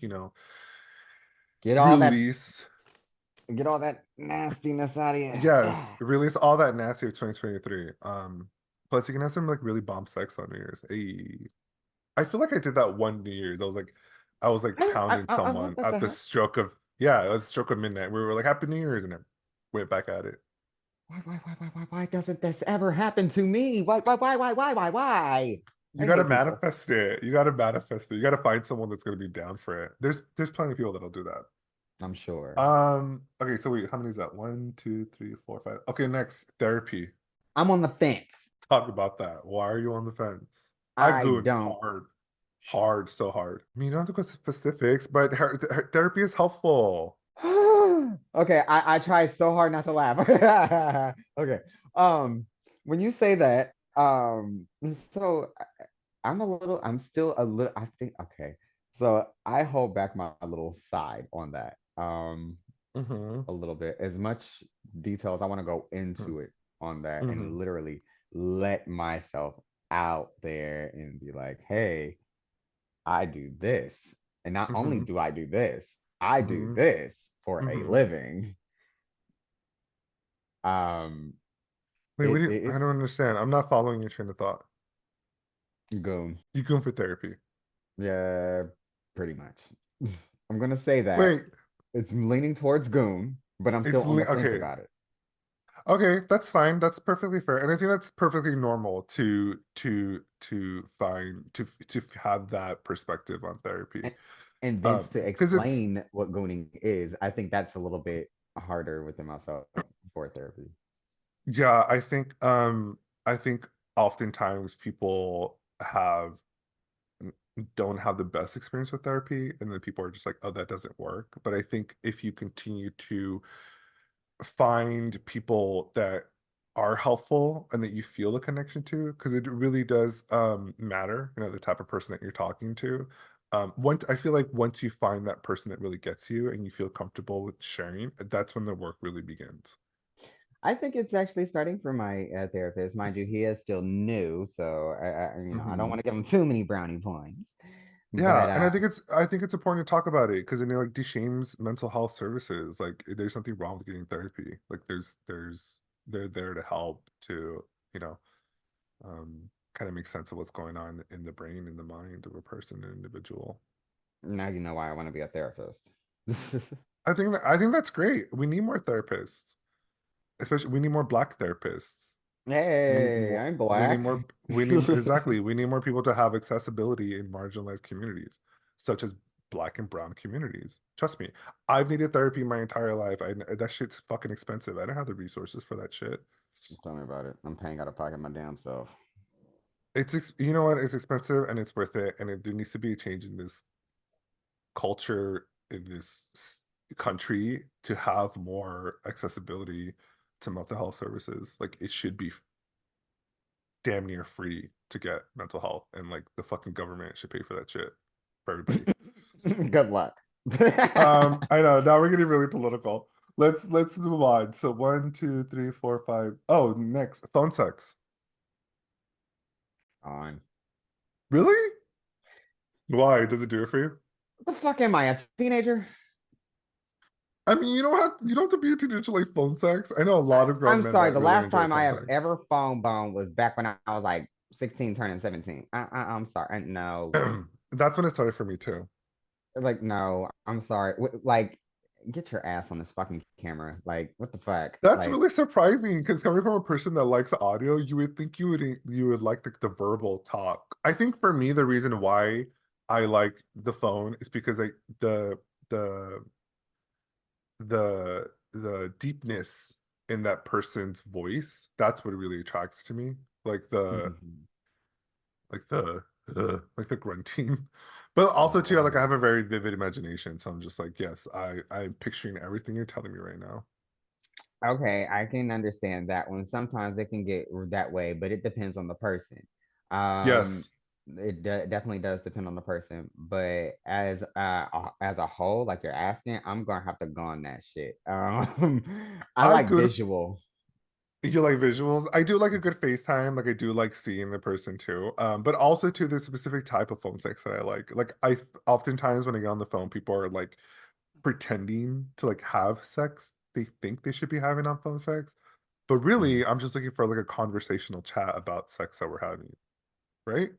Get all that, release. get all that nastiness out of you. Yes, release all that nasty of 2023. Plus you can have some like really bomb sex on New Year's. Hey, I feel like I did that one New Year's. I was like pounding I want someone that to at the happen. stroke of yeah, at the stroke of midnight. We were like Happy New Year's and then went back at it. Why doesn't this ever happen to me? Why? You I gotta hate people. manifest it. You gotta manifest it. You gotta find someone that's gonna be down for it. There's plenty of people that'll do that. I'm sure. Okay, so wait, how many is that? One, two, three, four, five. Okay, next, therapy. I'm on the fence. Talk about that. Why are you on the fence? I I go don't. hard, hard, so hard. I mean, you don't have to go to specifics, but therapy is helpful. Okay, I try so hard not to laugh. Okay. Um, when you say that, so I'm still a little, I think, okay. So I hold back my little side on that. Mm-hmm. A little bit. As much detail as I want to go into it on that Mm-hmm. and literally let myself out there and be like, hey, I do this. And not only Mm-hmm. do I do this, I do Mm-hmm. this for a Mm-hmm. living. Um, Wait, I don't it's understand. I'm not following your train of thought. Goon. You come for therapy. Yeah, pretty much. I'm gonna say that Wait, it's leaning towards Goon, but I'm still on the fence okay. about it. Okay, that's fine. That's perfectly fair. And I think that's perfectly normal to find to have that perspective on therapy. And, and then to Because it's explain what gooning is, I think that's a little bit harder within myself for therapy. yeah, I think oftentimes people don't have the best experience with therapy, and then people are just like, oh, that doesn't work. But I think if you continue to find people that are helpful and that you feel the connection to, because it really does matter, the type of person that you're talking to. Once I feel like once you find that person that really gets you and you feel comfortable with sharing, that's when the work really begins. I think it's actually starting for my therapist. Mind you, he is still new, so I don't Hmm. want to give him too many brownie points. Yeah, But and I think it's important to talk about it because it like deshames mental health services. Like there's nothing wrong with getting therapy. Like they're there to help to, you know, kind of make sense of what's going on in the brain and the mind of a person, an individual. now you know why I want to be a therapist. I think that's great. We need more therapists, especially we need more Black therapists. We need Hey, more. I'm We need black. more. We need exactly. We need more people to have accessibility in marginalized communities, such as Black and Brown communities. Trust me, I've needed therapy my entire life. That shit's fucking expensive. I don't have the resources for that shit. Tell me about it. I'm paying out of pocket my damn self. You know what? It's expensive and it's worth it. And there needs to be a change in this culture in this country to have more accessibility to mental health services. Like it should be damn near free to get mental health, and like the fucking government should pay for that shit for everybody. Good luck. I know now we're getting really political. Let's move on. So one, two, three, four, five. Oh, next phone sex. On. Really? Why? Does it do it for you? What the fuck am I, a teenager? I mean, you don't have to be a teenager to like phone sex. I know a lot of grown I'm men sorry. that The really last enjoy time I phone have sex. ever phone boned was back when I was like 16, turning 17. I'm sorry. No, That's when it started for me too. like, no, I'm sorry. Like, get your ass on this fucking camera. Like, what the fuck? That's Like, really surprising because coming from a person that likes audio, you would think you would like the verbal talk. I think for me, the reason why I like the phone is because the the deepness in that person's voice, that's what really attracts to me. Like the like the like the grunting. But also too, like I right. have a very vivid imagination. So I'm just like, yes, I'm picturing everything you're telling me right now. Okay, I can understand that one. Sometimes it can get that way, but it depends on the person. Um, Yes. definitely does depend on the person, but as a whole, like you're asking, I'm gonna have to go on that shit. I I'm like good. visual. You like visuals? I do like a good FaceTime. Like I do like seeing the person too. But also too, there's a specific type of phone sex that I like. Like I oftentimes when I get on the phone, people are like pretending to like have sex. They think they should be having on phone sex. But really, I'm just looking for like a conversational chat about sex that we're having, right?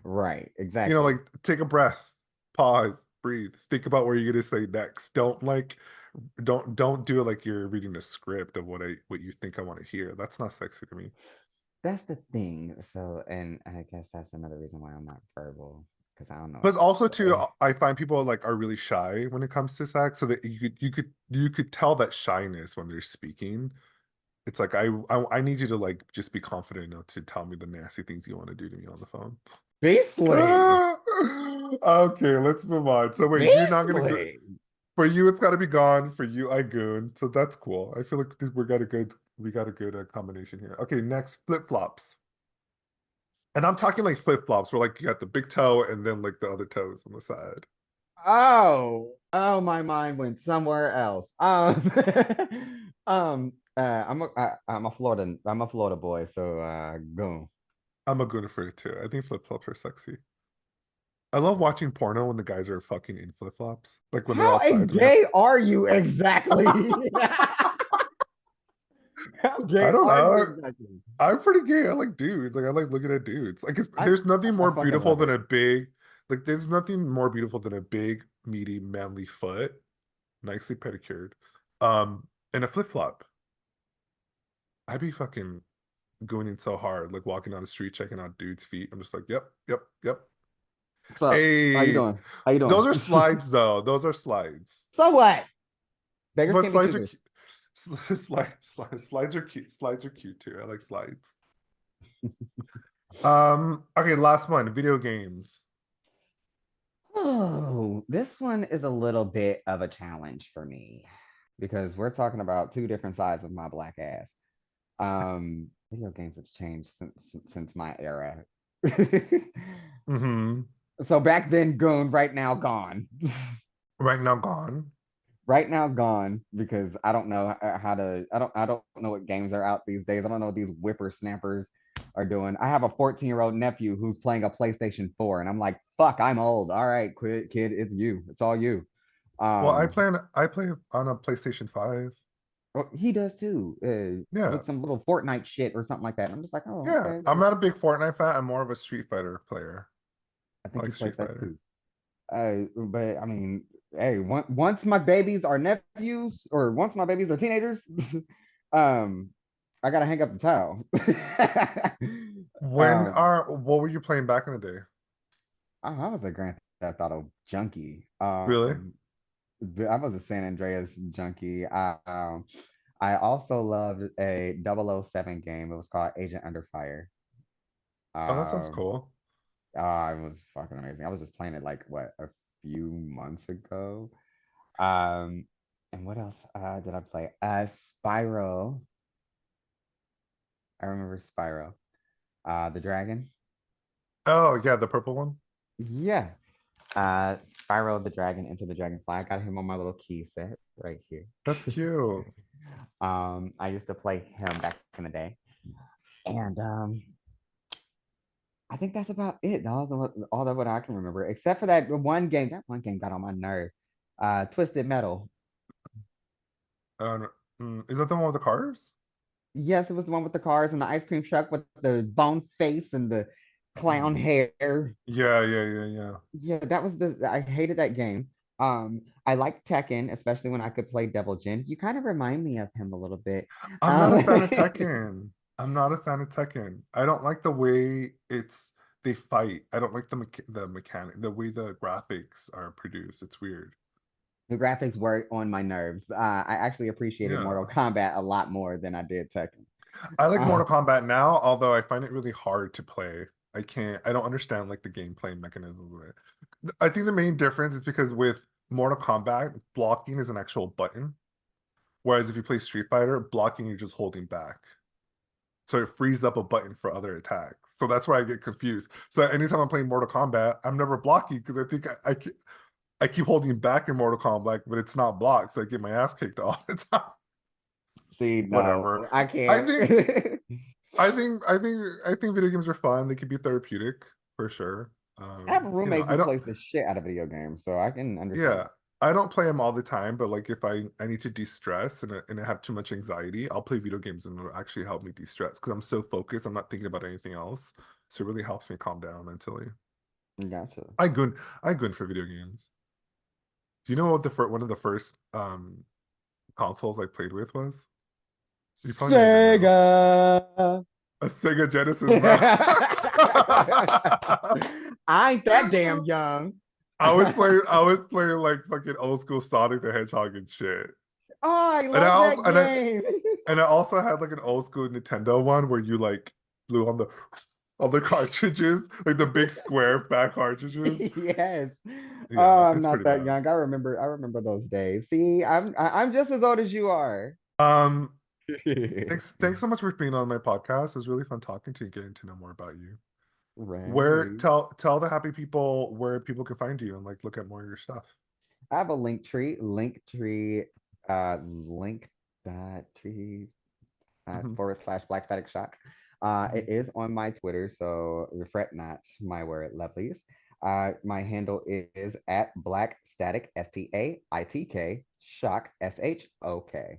Right, exactly. Like take a breath, pause, breathe, think about what you're gonna say next. Don't do it like you're reading a script of what you think I want to hear. That's not sexy to me. That's the thing. So, and I guess that's another reason why I'm not verbal because I don't know what But to also too, say. I find people like are really shy when it comes to sex, so that you could tell that shyness when they're speaking. It's like I need you to like just be confident enough to tell me the nasty things you want to do to me on the phone. Beastly, Okay, let's move on. So wait, you're not gonna go beastly. for you. It's got to be gone. For you, I goon. So that's cool. I feel like we got a good combination here. Okay, next flip flops. And I'm talking like flip flops, where like you got the big toe and then like the other toes on the side. Oh, my mind went somewhere else. I'm a Florida boy, so go. I'm a gooner for it too. I think flip flops are sexy. I love watching porno when the guys are fucking in flip flops, like when they're How outside and they have. gay are you exactly? How I gay don't are you know. exactly? I'm pretty gay. I like dudes. Like I like looking at dudes. Like I there's nothing I more fucking beautiful love than it. a big, like there's nothing more beautiful than a big, meaty, manly foot, nicely pedicured, and a flip flop. I'd be fucking going in so hard, like walking down the street, checking out dudes' feet. I'm just like, yep, yep, yep. What's up? How you Hey, doing? How you those doing? are slides though. Those are slides. So what? Beggars But can't be slides are choosers. cute. Slides are cute. Slides are cute too. I like slides. Okay, last one. Video games. Oh, this one is a little bit of a challenge for me because we're talking about two different sides of my black ass. Video games have changed since my era. Mm-hmm. So back then, Goon, right now gone. Right now gone. Right now gone because I don't know how to I don't know what games are out these days. I don't know what these whippersnappers are doing. I have a 14-year-old nephew who's playing a PlayStation 4 and I'm like, "Fuck, I'm old. All right, quit, kid, it's you. It's all you." Well, Um I play on a PlayStation 5. well, he does too. Yeah. With some little Fortnite shit or something like that. And I'm just like, "Oh, Yeah. okay." I'm not a big Fortnite fan. I'm more of a Street Fighter player. I I think he like plays Street that Fighter. too. But I mean, hey, once my babies are nephews or once my babies are teenagers, um, I gotta hang up the towel. What were you playing back in the day? I was a Grand Theft Auto junkie. Really? I was a San Andreas junkie. I also loved a 007 game. It was called Agent Under Fire. Oh, that sounds Um, cool. it was fucking amazing. I was just playing it like what a few months ago. Um, and what else did I play? Spyro. I remember Spyro. The dragon. Oh, yeah, the purple one. Yeah. Spyro the dragon into the dragonfly. I got him on my little key set right here. That's cute. I used to play him back in the day. And I think that's about it. All of what I can remember, except for that one game. That one game got on my nerves. Twisted Metal. Uh, is that the one with the cars? Yes, it was the one with the cars and the ice cream truck with the bone face and the clown Mm. hair. Yeah, yeah, yeah, yeah. Yeah, that was I hated that game. I liked Tekken, especially when I could play Devil Jin. You kind of remind me of him a little bit. I'm not a Um, fan of Tekken. I'm not a fan of Tekken. I don't like the way they fight. I don't like the mechanic, the way the graphics are produced. It's weird. the graphics were on my nerves. I actually appreciated Mortal Yeah. Kombat a lot more than I did Tekken. I like Uh, Mortal Kombat now, although I find it really hard to play. I don't understand like the gameplay mechanisms of it. I think the main difference is because with Mortal Kombat, blocking is an actual button, whereas if you play Street Fighter, blocking you're just holding back. So it frees up a button for other attacks. So that's why I get confused. So anytime I'm playing Mortal Kombat, I'm never blocking because I think I keep holding back in Mortal Kombat, but it's not blocked, so I get my ass kicked all the time. See, Whatever. no, I I can't. think I think video games are fun. They can be therapeutic for sure. I have a roommate I who don't. plays the shit out of video games, so I can understand. Yeah, I don't play them all the time, but like if I need to de-stress and I have too much anxiety, I'll play video games and it'll actually help me de-stress because I'm so focused. I'm not thinking about anything else, so it really helps me calm down mentally. Gotcha. I good I good for video games. Do you know what one of the first consoles I played with was? You probably don't even know. Sega. A Sega Genesis, bro. I ain't that damn young. Oh, I was playing like fucking old school Sonic the Hedgehog and shit. I And I love also that game. and I also had like an old school Nintendo one where you like blew on the cartridges, like the big square fat cartridges. Yes. Oh, Yeah, I'm it's not pretty that bad. young. I remember those days. See, I'm just as old as you are. Um, thanks so much for being on my podcast. It was really fun talking to you, getting to know more about you. Right. Tell the happy people where people can find you and like look at more of your stuff. I have a link that tree Mhm. / Black Static Shock. It Mhm. is on my Twitter, so fret not, my word lovelies. My handle is at Black Static STAITK Shock SHOK.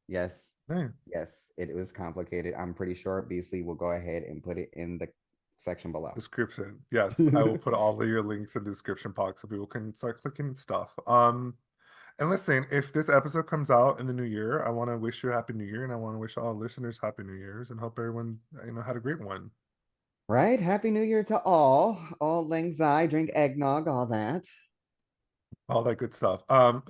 Yes, Hey, yes, it was complicated. I'm pretty sure Beasley will go ahead and put it in the section below. description. Yes, I will put all of your links in the description box so people can start clicking stuff. And listen, if this episode comes out in the new year, I want to wish you a happy new year, and I want to wish all listeners happy new years, and hope everyone had a great one. Right? Happy New Year to all. All lang syne, drink eggnog, all that. All that good stuff. All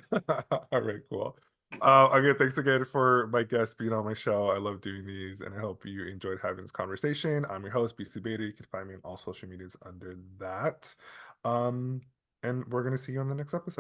right, cool. Again, thanks again for my guest being on my show. I love doing these, and I hope you enjoyed having this conversation. I'm your host, BC Beta. You can find me on all social medias under that. Um, and we're gonna see you on the next episode.